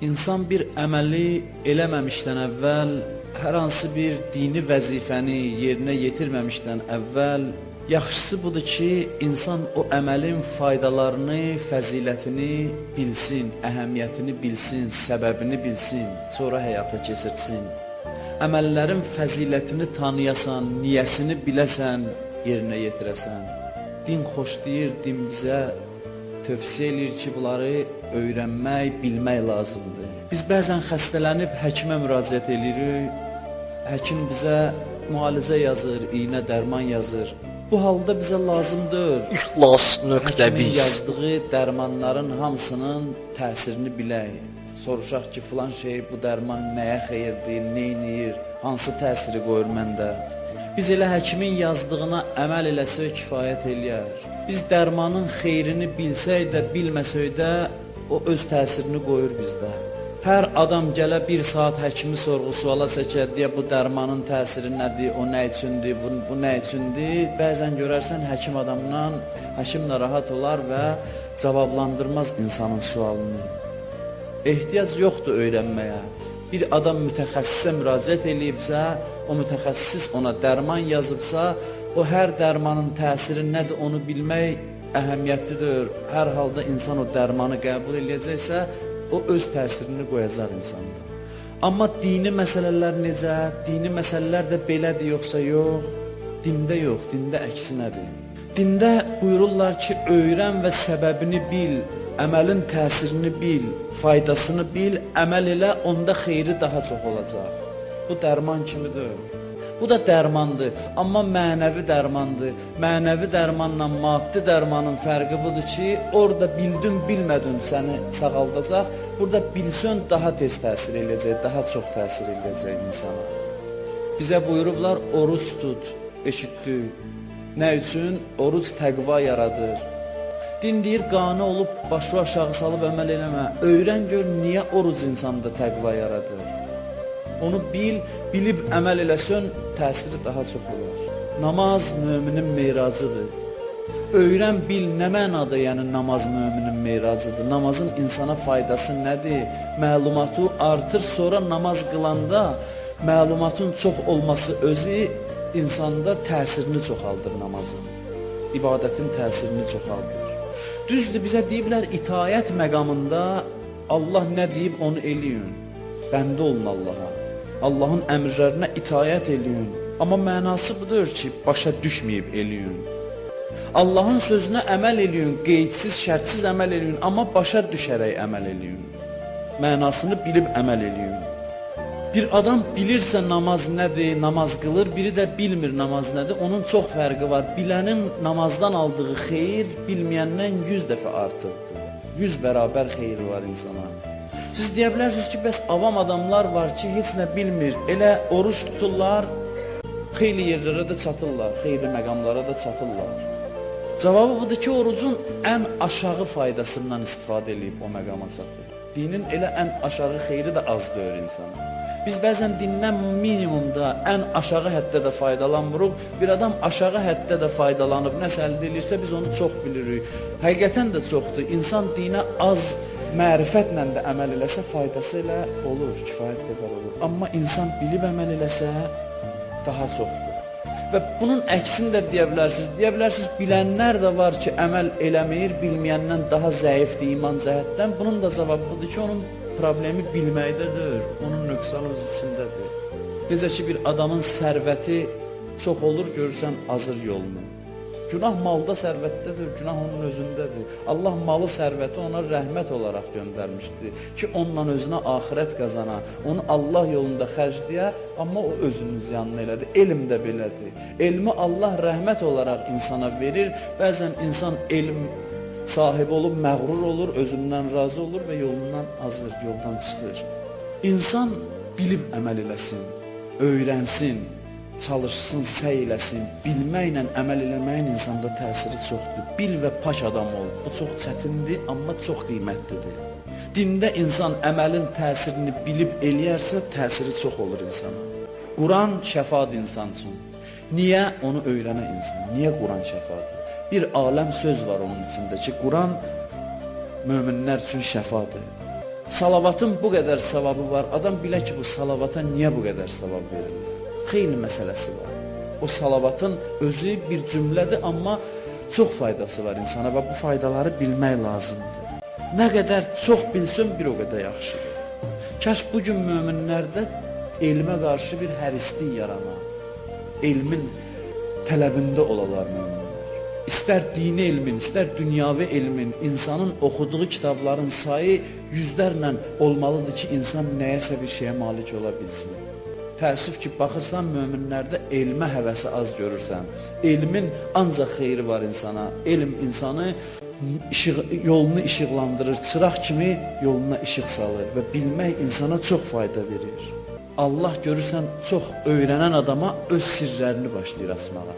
İnsan bir əməli eləməmişdən əvvəl, hər hansı bir dini vəzifəni yerinə yetirməmişdən əvvəl, yaxşısı budur ki, insan o əməlin faydalarını, fəzilətini bilsin, əhəmiyyətini bilsin, səbəbini bilsin, sonra həyata keçirsin. Əməllərin fəzilətini tanıyasan, niyəsini biləsən, yerinə yetirəsən. Din xoşlayır, din bizə tövsiyə edir ki, bunları öyrənmək, bilmək lazımdır. Biz bəzən xəstələnib həkimə müraciət edirik, həkim bizə müalicə yazır, iynə, dərman yazır. Bu halda bizə lazımdır həkimin yazdığı dərmanların hamısının təsirini bilək. Soruşaq ki, filan şey, bu dərman nəyə xeyirdir, neyniyir, hansı təsiri qoyur məndə. Biz elə həkimin yazdığına əməl eləsək kifayət eləyər. Biz dərmanın xeyrini bilsək də, bilməsək də, o öz təsirini qoyur bizdə. Hər adam gələ bir saat həkimi sorğu-suala çəkər, deyə bu dərmanın təsiri nədir, o nə üçündür, bu nə üçündür. Bəzən görərsən həkim adamdan, həkim narahat olar və cavablandırmaz insanın sualını. Ehtiyac yoxdur öyrənməyə. Bir adam mütəxəssisə müraciət eləyibsə, o mütəxəssis ona dərman yazıbsa, o hər dərmanın təsiri nədir onu bilmək əhəmiyyətlidir. Hər halda insan o dərmanı qəbul eləyəcəksə, o öz təsirini qoyacaq insanda. Amma dini məsələlər necə? Dini məsələlər də belədir yoxsa yox? Dində yox, dində əksinədir. Dində buyururlar ki, öyrən və səbəbini bil, əməlin təsirini bil, faydasını bil, əməl elə, onda xeyri daha çox olacaq. Bu dərman kimidir. Bu da dərmandır, amma mənəvi dərmandır. Mənəvi dərmanla maddi dərmanın fərqi budur ki, orada bildin, bilmədin səni sağaldacaq. Burada bilsən daha tez təsir edəcək, daha çox təsir edəcək insana. Bizə buyurublar, oruç tut, eşitdik. Nə üçün? Oruç təqva yaradır. Din deyir, qane olub, başı aşağı salıb əməl eləmə. Öyrən gör, niyə oruc insanda təqva yaradır? Onu bil, bilib əməl eləsən, təsiri daha çox olar. Namaz möminin meyracıdır. Öyrən, bil, nə mənada yəni namaz möminin meyracıdır? Namazın insana faydası nədir? Məlumatı artır, sonra namaz qılanda məlumatın çox olması özü insanda təsirini çoxaldır namazın. İbadətin təsirini çoxaldır. Düzdür, bizə deyiblər, itaət məqamında Allah nə deyib onu eləyin. Bəndə olun Allaha. Allahın əmrlərinə itaət eləyin. Amma mənası budur ki, başa düşməyib eləyin. Allahın sözünə əməl eləyin, qeydsiz, şərtsiz əməl eləyin, amma başa düşərək əməl eləyin. Mənasını bilib əməl eləyin. Bir adam bilirsə namaz nədir, namaz qılır, biri də bilmir namaz nədir, onun çox fərqi var. Bilənin namazdan aldığı xeyir bilməyəndən 100 dəfə artıqdır. 100 bərabər xeyri var insana. Siz deyə bilərsiniz ki, bəs avam adamlar var ki, heç nə bilmir, elə oruç tuturlar, xeyli yerlərə də çatırlar, xeyli məqamlara da çatırlar. Cavabı budur ki, orucun ən aşağı faydasından istifadə edib o məqama çatır. Dinin elə ən aşağı xeyri də az deyir insana. Biz bəzən dindən minimumda, ən aşağı həddə də faydalanmırıq. Bir adam aşağı həddə də faydalanıb, nəsə əldə edirsə, biz onu çox bilirik. Həqiqətən də çoxdur. İnsan dinə az mərifətlə də əməl eləsə, faydası elə olur, kifayət qədər olur. Amma insan bilib əməl eləsə, daha çoxdur. Və bunun əksini də deyə bilərsiniz, bilənlər də var ki, əməl eləməyir, bilməyəndən daha zəifdir iman cəhətdən. Bunun da cavabı budur ki, onun problemi bilməkdədir, onun nöqsanı öz içindədir. Necə ki, bir adamın sərvəti çox olur, görürsən azır yolunu. Günah malda sərvətdədir, günah onun özündədir. Allah malı sərvəti ona rəhmət olaraq göndərmişdir ki, onunla özünə axirət qazana, onu Allah yolunda xərcləyə, amma o özünün ziyanını elədir. Elm də belədir. Elmi Allah rəhmət olaraq insana verir. Bəzən insan elm sahibi olub, məğrur olur, özündən razı olur və yolundan azır, yoldan çıxır. İnsan bilib əməl eləsin, öyrənsin, çalışsın, səy eləsin, bilməklə əməl eləməyin insanda təsiri çoxdur. Bil və pak adam ol. Bu çox çətindir, amma çox qiymətlidir. Dində insan əməlin təsirini bilib eləyərsə, təsiri çox olur insana. Quran şəfadır insan üçün. Niyə? Onu öyrənə insan. Niyə Quran şəfadır? Bir aləm söz var onun içində ki, Quran möminlər üçün şəfadır. Salavatın bu qədər savabı var. Adam bilə ki, bu salavata niyə bu qədər savab verilir? Xeyli məsələsi var. O salavatın özü bir cümlədir, amma çox faydası var insana və bu faydaları bilmək lazımdır. Nə qədər çox bilsən, bir o qədər yaxşıdır. Kaş bugün möminlərdə elmə qarşı bir hərislik yarana, elmin tələbində olalar möminlər. İstər dini elmin, istər dünyavi elmin, insanın oxuduğu kitabların sayı yüzlərlə olmalıdır ki, insan nəyəsə bir şeyə malik ola bilsin. Təəssüf ki, baxırsan, möminlərdə elmə həvəsi az görürsən. Elmin ancaq xeyri var insana. Elm insanı yolunu işıqlandırır, çıraq kimi yoluna işıq salır və bilmək insana çox fayda verir. Allah görürsən, çox öyrənən adama öz sirlərini başlayır açmağa.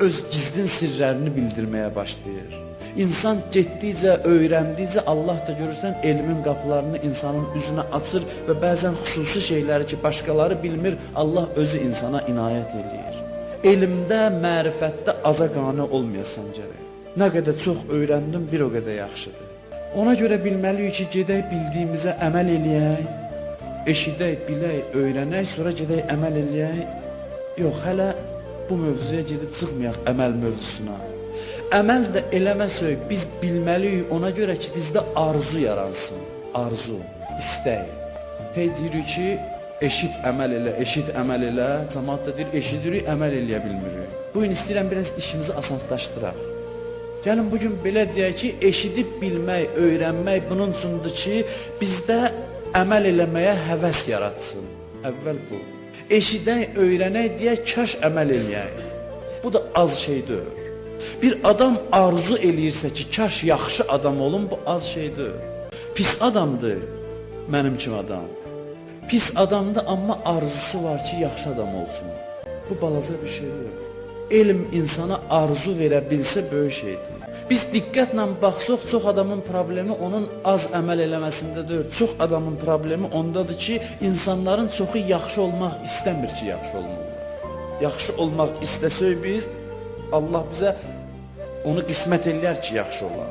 Öz gizlin sirlərini bildirməyə başlayır. İnsan getdikcə, öyrəndikcə Allah da görürsən elmin qapılarını insanın üzünə açır və bəzən xüsusi şeyləri ki, başqaları bilmir, Allah özü insana inayət eləyir. Elmdə, mərifətdə aza qane olmayasan gərək. Nə qədər çox öyrəndim, bir o qədər yaxşıdır. Ona görə bilməliyik ki, gedək bildiyimizə əməl eləyək, eşidək, bilək, öyrənək, sonra gedək əməl eləyək. Yox, hələ bu mövzuya gedib çıxmayaq əməl mövzusuna. Əməl də eləməsək, biz bilməliyik ona görə ki, bizdə arzu yaransın. Arzu, istək. Hey deyirik ki, eşit əməl elə, eşit əməl elə. Cəmaat da deyir, eşidirik, əməl eləyə bilmirik. Bugün istəyirəm biraz işimizi asanlaşdıraq. Gəlin bugün belə deyək ki, eşidib bilmək, öyrənmək bunun üçündür ki, bizdə əməl eləməyə həvəs yaratsın. Əvvəl bu. Eşidək, öyrənək deyək, kaş əməl eləyək. Bu da az şeydir. Bir adam arzu eləyirsə ki, kaş yaxşı adam olun, bu az şeydir. Pis adamdır, mənim kimi adam. Pis adamdır, amma arzusu var ki, yaxşı adam olsun. Bu balaca bir şeydir. Elm insana arzu verə bilsə böyük şeydir. Biz diqqətlə baxsaq, çox adamın problemi onun az əməl eləməsindədir. Çox adamın problemi ondadır ki, insanların çoxu yaxşı olmaq istəmir ki, yaxşı olmalı. Yaxşı olmaq istəsək biz, Allah bizə onu qismət eləyər ki, yaxşı olaq.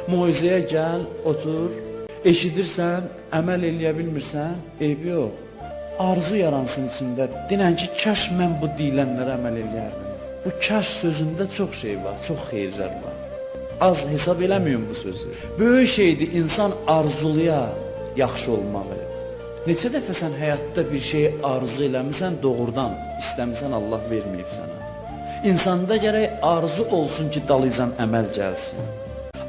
Moizəyə gəl, otur, eşidirsən, əməl eləyə bilmirsən, eybi yox. Arzu yaransın içində, dinən ki, kaş mən bu deyilənlərə əməl eləyərdim. Bu kaş sözündə çox şey var, çox xeyirlər var. Az hesab eləməyin bu sözü. Böyük şeydir insan arzuluya yaxşı olmağı. Neçə dəfə sən həyatda bir şeyi arzu eləmirsən, doğrudan istəmirsən, Allah verməyib sənə. İnsanda gərək arzu olsun ki, dalıcan əməl gəlsin.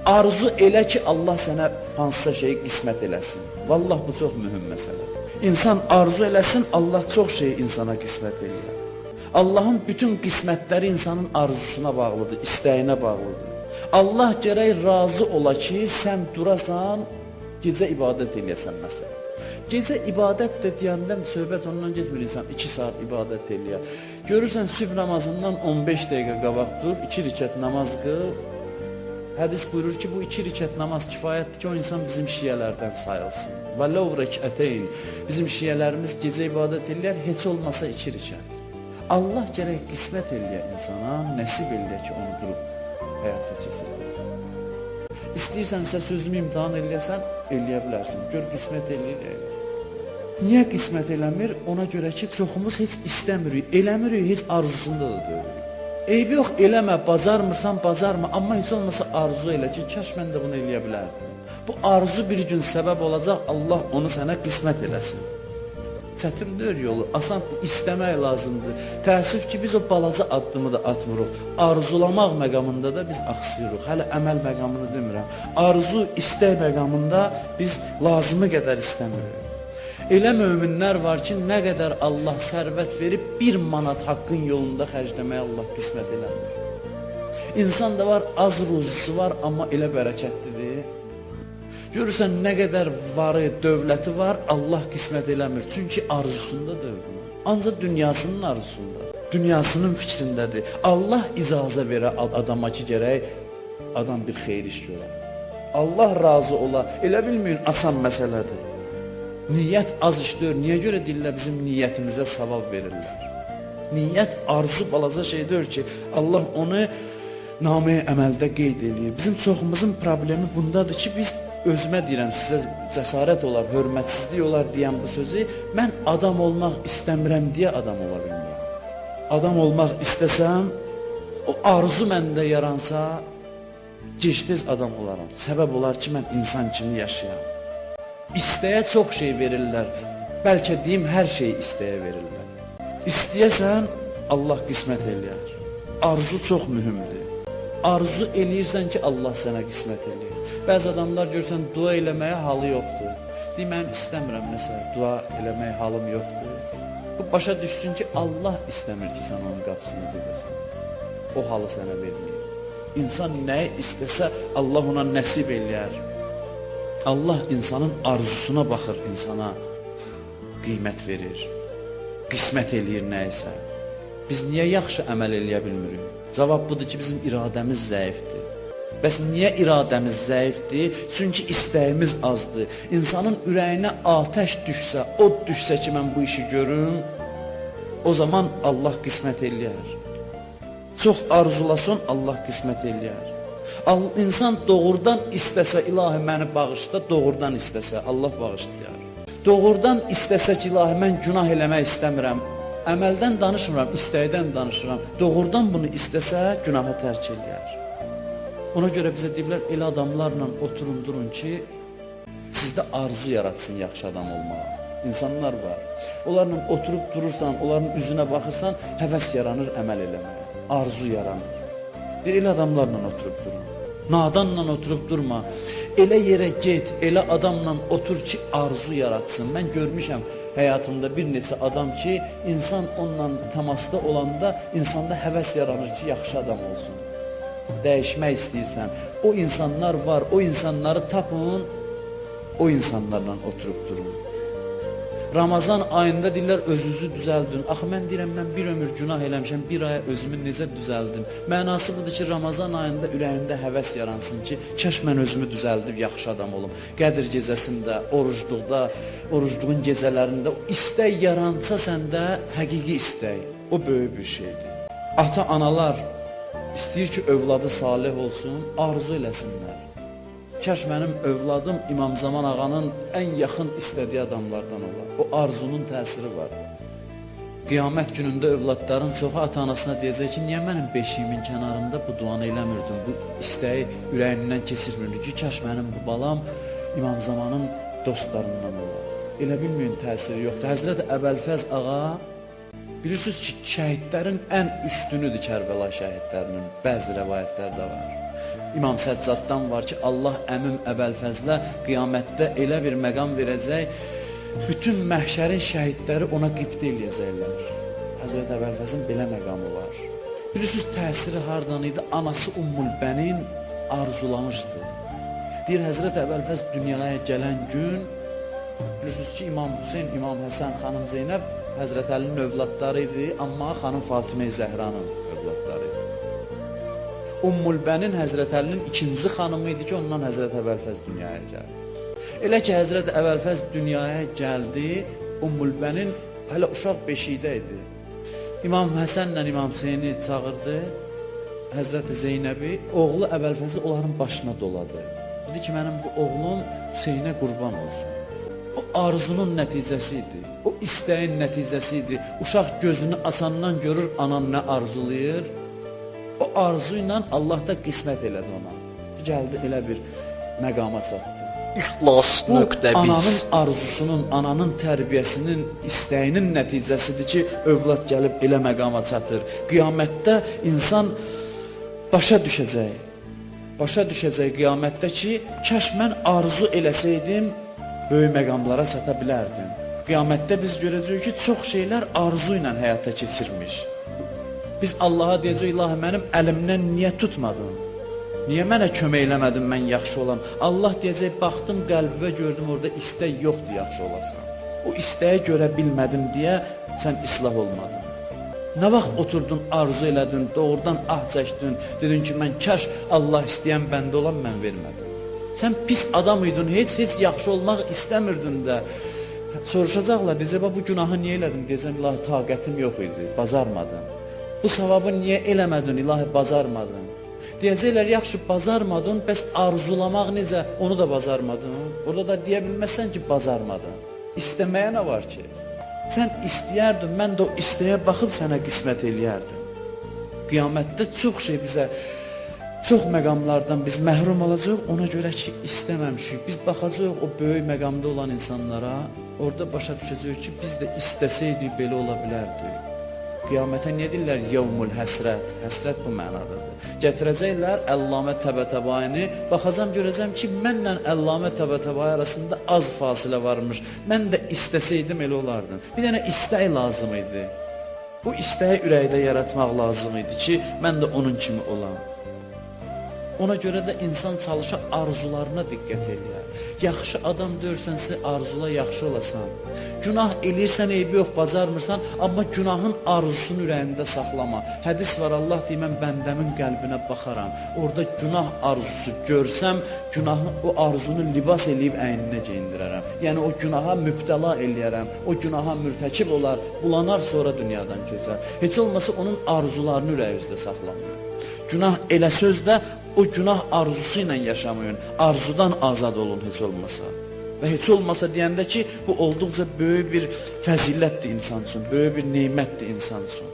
Arzu elə ki, Allah sənə hansısa şeyi qismət eləsin. Vallah, bu çox mühüm məsələdir. İnsan arzu eləsin, Allah çox şeyi insana qismət eləyər. Allahın bütün qismətləri insanın arzusuna bağlıdır, istəyinə bağlıdır. Allah gərək razı ola ki, sən durasan, gecə ibadət eləyəsən məsələn. Gecə ibadət də deyəndə söhbət ondan getmir insan 2 saat ibadət eləyə. Görürsən sübh namazından 15 dəqiqə qabaq dur, 2 rükət namaz qıl. Hədis buyurur ki, bu 2 rükət namaz kifayətdir ki, o insan bizim şiyələrdən sayılsın. Və ləv rəkətəyn, bizim şiyələrimiz gecə ibadət eləyər, heç olmasa 2 rükət. Allah gərək qismət eləyə insana, nəsib eləyə ki, onu durub həyatda keçirməsin. İstəyirsənsə sözümü imtahan eləyəsən, eləyə bilərsin. Gör, qismət eləyir. Niyə qismət eləmir? Ona görə ki, çoxumuz heç istəmirik, eləmirik, heç arzusunda da deyirik. Eybi yox, eləmə, bacarmırsan, bacarma, amma heç olmasa arzu elə ki, kaş mən də bunu eləyə bilərdim. Bu arzu bir gün səbəb olacaq, Allah onu sənə qismət eləsin. Çətindir yolu, asan istəmək lazımdır. Təəssüf ki, biz o balaca addımı da atmırıq. Arzulamaq məqamında da biz axsıyırıq. Hələ əməl məqamını demirəm. Arzu, istək məqamında biz lazımı qədər istəmirik. Elə möminlər var ki, nə qədər Allah sərvət verib, 1 manat haqqın yolunda xərcləməyə Allah qismət eləmir. İnsan da var, az ruzusu var, amma elə bərəkətlidir. Görürsən, nə qədər varı, dövləti var, Allah qismət eləmir. Çünki arzusunda dövlət. Ancaq dünyasının arzusunda, dünyasının fikrindədir. Allah icazə verə adama ki, gərək adam bir xeyir iş görə. Allah razı ola, elə bilməyin, asan məsələdir. Niyyət az işdir, niyə görə deyirlər bizim niyyətimizə savab verirlər? Niyyət arzu balaca şeydir ki, Allah onu namə əməldə qeyd edir. Bizim çoxumuzun problemi bundadır ki, biz özümə deyirəm, sizə cəsarət olar, hörmətsizlik olar deyən bu sözü, mən adam olmaq istəmirəm deyə adam ola bilmirəm. Adam olmaq istəsəm, o arzu məndə yaransa, gec-tez adam olaram. Səbəb olar ki, mən insan kimi yaşayam. İstəyə çox şey verirlər, bəlkə deyim, hər şeyi istəyə verirlər. İstəyəsən, Allah qismət eləyər. Arzu çox mühümdür. Arzu eləyirsən ki, Allah sənə qismət eləyir. Bəzi adamlar görürsən, dua eləməyə halı yoxdur. Deyir, mən istəmirəm nəsə, dua eləməyə halım yoxdur. Bu başa düşsün ki, Allah istəmir ki, sən onun qapısını gedəsən. O halı sənə verməyir. İnsan nəyi istəsə, Allah ona nəsib eləyər. Allah insanın arzusuna baxır, insana qiymət verir, qismət eləyir nəyisə. Biz niyə yaxşı əməl eləyə bilmirik? Cavab budur ki, bizim iradəmiz zəifdir. Bəs niyə iradəmiz zəifdir? Çünki istəyimiz azdır. İnsanın ürəyinə atəş düşsə, od düşsə ki, mən bu işi görüm, o zaman Allah qismət eləyər. Çox arzulasın, Allah qismət eləyər. İnsan doğrudan istəsə, ilahi məni bağışla, doğrudan istəsə, Allah bağışlayar. Doğrudan istəsə ki, ilahi mən günah eləmək istəmirəm, əməldən danışmıram, istəkdən danışıram. Doğrudan bunu istəsə, günahı tərk eləyər. Ona görə bizə deyirlər, elə adamlarla oturun, durun ki, sizdə arzu yaratsın yaxşı adam olmağa. İnsanlar var. Onlarla oturub durursan, onların üzünə baxırsan, həvəs yaranır əməl eləməyə. Arzu yaranır. Bir elə adamlarla oturub durun. Nadanla oturub durma. Elə yerə get, elə adamla otur ki, arzu yaratsın. Mən görmüşəm həyatımda bir neçə adam ki, insan onunla təmasda olanda insanda həvəs yaranır ki, yaxşı adam olsun. Dəyişmək istəyirsən. O insanlar var, o insanları tapın, o insanlarla oturub durun. Ramazan ayında deyirlər, özünüzü düzəldin. Axı, mən deyirəm, mən bir ömür günah eləmişəm, bir aya özümü necə düzəldim? Mənası budur ki, Ramazan ayında ürəyimdə həvəs yaransın ki, kəş mən özümü düzəldib, yaxşı adam olum. Qədir gecəsində, orucluqda, orucluğun gecələrində o istək yaransa səndə həqiqi istək. O böyük bir şeydir. Ata-analar istəyir ki, övladı salih olsun, arzu eləsinlər. Kəş mənim övladım İmam Zaman ağanın ən yaxın istədiyi adamlardan olar. O arzunun təsiri var. Qiyamət günündə övladların çoxu ata-anasına deyəcək ki, niyə mənim beşiyimin kənarında bu duanı eləmirdin, bu istəyi ürəyindən keçirmirdin ki, kəş mənim bu balam İmam Zamanın dostlarından olar. Elə bilməyin, təsiri yoxdur. Həzrət Əbəlfəz ağa, bilirsiniz ki, şəhidlərin ən üstünüdür Kərbəla şəhidlərinin, bəzi rəvayətlərdə var. İmam Səccaddan var ki, Allah əmim Əbəlfəzlə qiyamətdə elə bir məqam verəcək, bütün məhşərin şəhidləri ona qibdə eləyəcəklər. Həzrət Əbəlfəzin belə məqamı var. Bilirsiniz, təsiri hardan idi? Anası Ummulbənin arzulamışdı. Deyir, Həzrət Əbəlfəz dünyaya gələn gün, bilirsiniz ki, İmam Hüseyin, İmam Həsən, xanım Zeynəb Həzrət Əlinin övladları idi, amma xanım Fatimə-i Zəhranın övladları idi. Ummulbənin Həzrət Əlinin ikinci xanımı idi ki, ondan Həzrət Əbəlfəz dünyaya gəldi. Elə ki, Həzrət Əbəlfəz dünyaya gəldi, Ummulbənin hələ uşaq beşikdə idi. İmam Həsənlə İmam Hüseyni çağırdı, Həzrət Zeynəbi, oğlu Əbəlfəzi onların başına doladı. Dedi ki, mənim bu oğlum Hüseynə qurban olsun. O arzunun nəticəsi idi, o istəyin nəticəsi idi. Uşaq gözünü açandan görür, anan nə arzulayır. O arzu ilə Allah da qismət elədi ona. Gəldi elə bir məqama çatdı. İxlas.biz ananın arzusunun, ananın tərbiyəsinin, istəyinin nəticəsidir ki, övlad gəlib elə məqama çatır. Qiyamətdə insan başa düşəcək qiyamətdə ki, kəş mən arzu eləsəydim, böyük məqamlara çata bilərdim. Qiyamətdə biz görəcəyik ki, çox şeylər arzu ilə həyata keçirmiş. Biz Allaha deyəcək, ilahi mənim əlimdən niyə tutmadın? Niyə mənə kömək eləmədin, mən yaxşı olam? Allah deyəcək, baxdım qəlbivə gördüm, orada istək yoxdur yaxşı olasan. O istəyə görə bilmədim deyə sən islah olmadın. Nə vaxt oturdun, arzu elədin, doğrudan ah çəkdin, dedin ki, mən kəş Allah istəyən bəndə olan, mən vermədim. Sən pis adam idin, heç yaxşı olmaq istəmirdin də. Soruşacaqlar, deyəcək, bu günahı niyə elədin? Deyəcəm, ilahi taqətim yox idi, bacarmadım. Bu savabı niyə eləmədin, ilahi bacarmadın? Deyəcəklər, yaxşı, bacarmadın, bəs arzulamaq necə? Onu da bacarmadın. Orada da deyə bilməzsən ki, bacarmadın. İstəməyə nə var ki? Sən istəyərdin, mən də o istəyə baxıb sənə qismət eləyərdim. Qiyamətdə çox şey bizə, çox məqamlardan biz məhrum olacaq, ona görə ki, istəməmişik. Biz baxacaq o böyük məqamda olan insanlara, orada başa düşəcək ki, biz də istəsəydik belə ola bilərdik. Qiyamətə nə deyirlər? Yevmul həsrət. Həsrət bu mənadadır. Gətirəcəklər Əllamə Təbətəbayini, baxacam, görəcəm ki, mənlə Əllamə Təbətəbayi arasında az fasilə varmış. Mən də istəsəydim elə olardım. Bir dənə istək lazım idi. Bu istəyi ürəkdə yaratmaq lazım idi ki, mən də onun kimi olam. Ona görə də insan çalışa arzularına diqqət eləyər. Yaxşı adam dörsənsə arzula yaxşı olasan. Günah eləyirsən, eybi yox, bacarmırsan, amma günahın arzusunu ürəyində saxlama. Hədis var, Allah deyir, mən bəndəmin qəlbinə baxaram. Orada günah arzusu görsəm, günahı, o arzunu libas eləyib əyninə geyindirərəm. Yəni o günaha mübtəla eləyərəm, o günaha mürtəkib olar, bulanar, sonra dünyadan gözər. Heç olmasa onun arzularını ürəyinizdə saxlamayın. Günah elə sözdə o günah arzusu ilə yaşamayın, arzudan azad olun heç olmasa. Və heç olmasa deyəndə ki, bu olduqca böyük bir fəzilətdir insan üçün, böyük bir neymətdir insan üçün.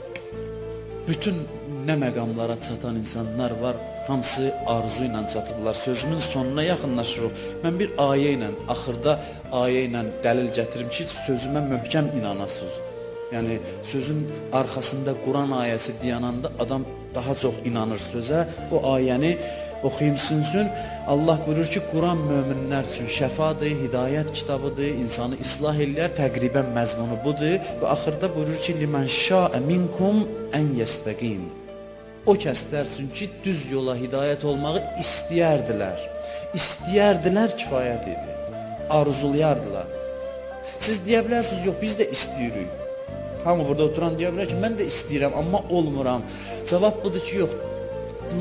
Bütün nə məqamlara çatan insanlar var, hamısı arzu ilə çatıblar. Sözümün sonuna yaxınlaşırıq. Mən bir ayə ilə, axırda ayə ilə dəlil gətirim ki, sözümə möhkəm inanasınız. Yəni, sözün arxasında Quran ayəsi deyananda adam daha çox inanır sözə. O ayəni oxuyum sizin üçün. Allah buyurur ki, Quran möminlər üçün şəfadır, hidayət kitabıdır, insanı islah eləyər, təqribən məzmunu budur. Və axırda buyurur ki, limən şəə minkum ən yəstəqim. O kəslər üçün ki, düz yola hidayət olmağı istəyərdilər. İstəyərdilər kifayət idi. Arzulayardılar. Siz deyə bilərsiniz, yox, biz də istəyirik. Hamı burada oturan deyə bilər ki, mən də istəyirəm, amma olmuram. Cavab budur ki, yox,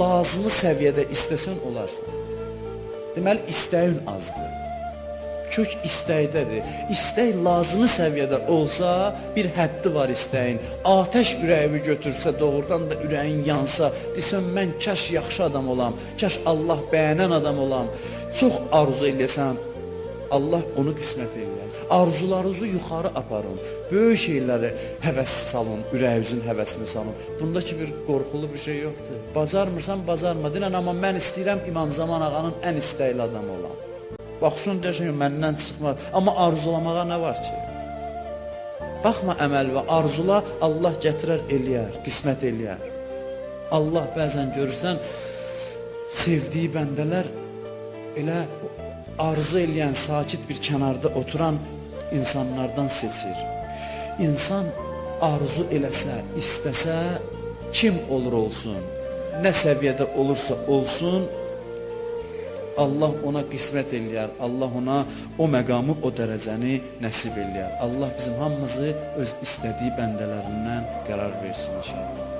lazımı səviyyədə istəsən olarsan. Deməli, istəyin azdır. Kök istəkdədir. İstək lazımı səviyyədə olsa, bir həddi var istəyin. Atəş ürəyimi götürsə, doğrudan da ürəyin yansa, desən, mən kaş yaxşı adam olam, kaş Allah bəyənən adam olam. Çox arzu eləyəsən, Allah onu qismət eləyər. Arzularınızı yuxarı aparın. Böyük şeyləri həvəs salın, ürəyinizin həvəsini salın. Bundakı bir qorxulu bir şey yoxdur. Bacarmırsan, bacarma. Dinən, amma mən istəyirəm İmam Zaman ağanın ən istəkli adamı olan. Baxsın, deyəsən, məndən çıxmaz. Amma arzulamağa nə var ki? Baxma əməl və arzula, Allah gətirər, eləyər, qismət eləyər. Allah bəzən görürsən, sevdiyi bəndələr elə arzu eləyən, sakit bir kənarda oturan insanlardan seçir. İnsan arzu eləsə, istəsə, kim olur olsun, nə səviyyədə olursa olsun, Allah ona qismət eləyər, Allah ona o məqamı, o dərəcəni nəsib eləyər. Allah bizim hamımızı öz istədiyi bəndələrindən qərar versin inşallah.